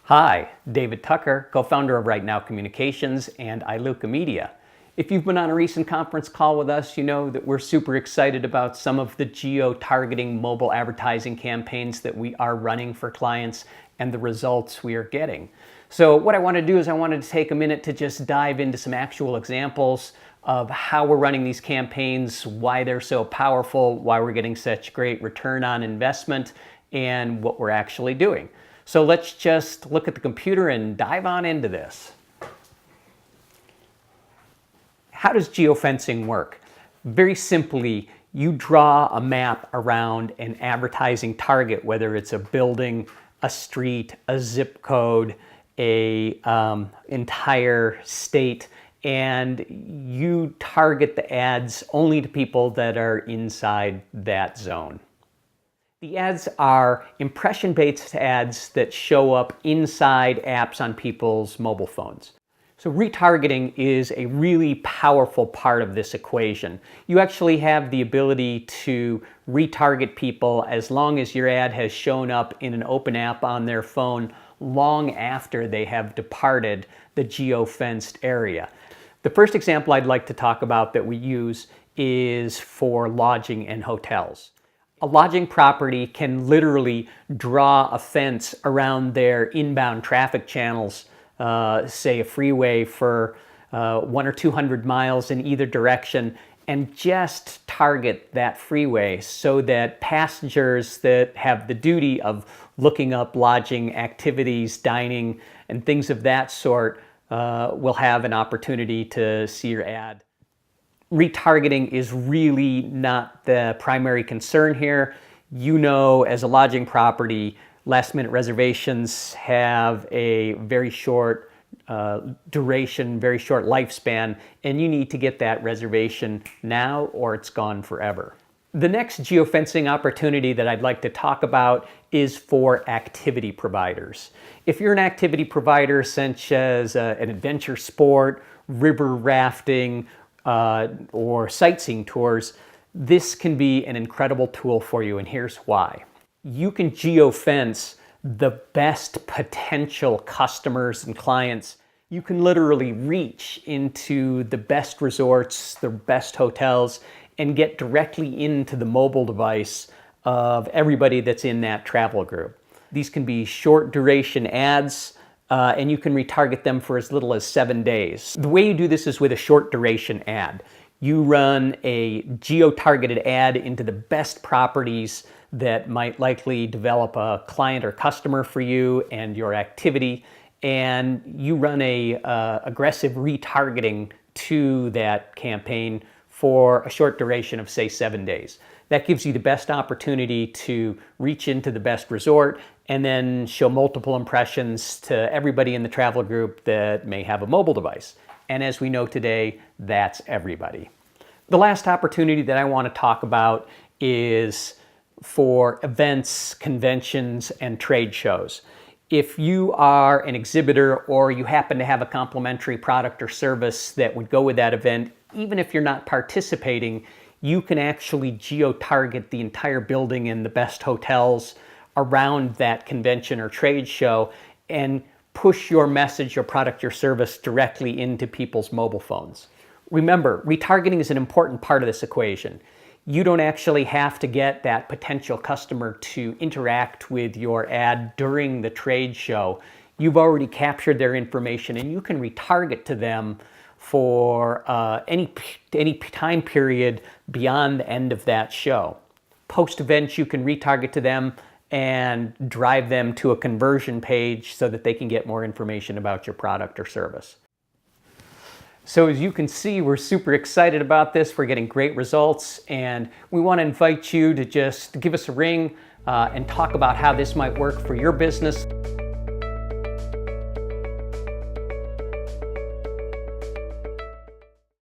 Hi, David Tucker, co-founder of Right Now Communications and iLuca Media. If you've been on a recent conference call with us, you know that we're super excited about some of the geo-targeting mobile advertising campaigns that we are running for clients and the results we are getting. So what I want to do is I wanted to take a minute to just dive into some actual examples of how we're running these campaigns, why they're so powerful, why we're getting such great return on investment, and what we're actually doing. So let's just look at the computer and dive on into this. How does geofencing work? Very simply, you draw a map around an advertising target, whether it's a building, a street, a zip code, a entire state, and you target the ads only to people that are inside that zone. The ads are impression-based ads that show up inside apps on people's mobile phones. So retargeting is a really powerful part of this equation. You actually have the ability to retarget people as long as your ad has shown up in an open app on their phone long after they have departed the geo-fenced area. The first example I'd like to talk about that we use is for lodging and hotels. A lodging property can literally draw a fence around their inbound traffic channels, say a freeway for 100 or 200 miles in either direction, and just target that freeway so that passengers that have the duty of looking up lodging activities, dining, and things of that sort will have an opportunity to see your ad. Retargeting is really not the primary concern here. You know, as a lodging property, last-minute reservations have a very short duration, very short lifespan, and you need to get that reservation now or it's gone forever. The next geofencing opportunity that I'd like to talk about is for activity providers. If you're an activity provider such as an adventure sport, river rafting, or sightseeing tours, this can be an incredible tool for you, and here's why. You can geofence the best potential customers and clients. You can literally reach into the best resorts, the best hotels, and get directly into the mobile device of everybody that's in that travel group. These can be short duration ads, and you can retarget them for as little as 7 days. The way you do this is with a short duration ad. You run a geo-targeted ad into the best properties that might likely develop a client or customer for you and your activity, and you run a aggressive retargeting to that campaign for a short duration of, say, 7 days. That gives you the best opportunity to reach into the best resort and then show multiple impressions to everybody in the travel group that may have a mobile device. And as we know today, that's everybody. The last opportunity that I want to talk about is for events, conventions, and trade shows. If you are an exhibitor or you happen to have a complimentary product or service that would go with that event, even if you're not participating, you can actually geo-target the entire building and the best hotels around that convention or trade show and push your message, your product, your service directly into people's mobile phones. Remember, retargeting is an important part of this equation. You don't actually have to get that potential customer to interact with your ad during the trade show. You've already captured their information and you can retarget to them for any time period beyond the end of that show. Post-event, you can retarget to them and drive them to a conversion page so that they can get more information about your product or service. So as you can see, we're super excited about this. We're getting great results, and we want to invite you to just give us a ring and talk about how this might work for your business.